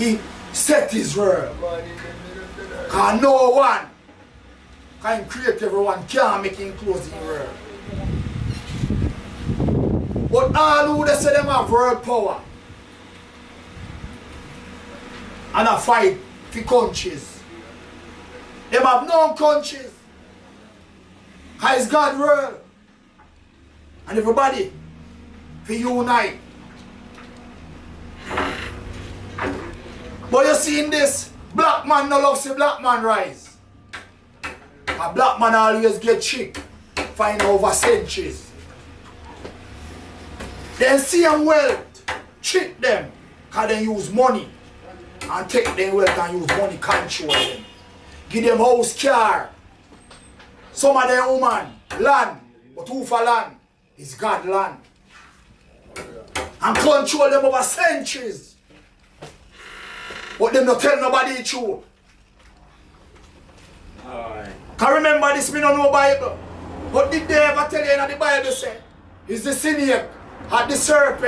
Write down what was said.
He set his world. Cause no one can create everyone, can't make him close in the world. But all who they say them have world power and a fight for countries. Them have no countries. Cause it's God's world. And everybody for unite. But you see in this, black man no love see black man rise. A black man always get tricked, find over centuries. Then see them wealth, trick them, cause they use money and take their wealth and use money control them. Give them house, car. Some of them woman, land, but who for land? It's God land. And control them over centuries. But them not tell nobody the truth. Can remember this, me no know Bible. But did they ever tell you in the Bible say, is the snake at the serpent?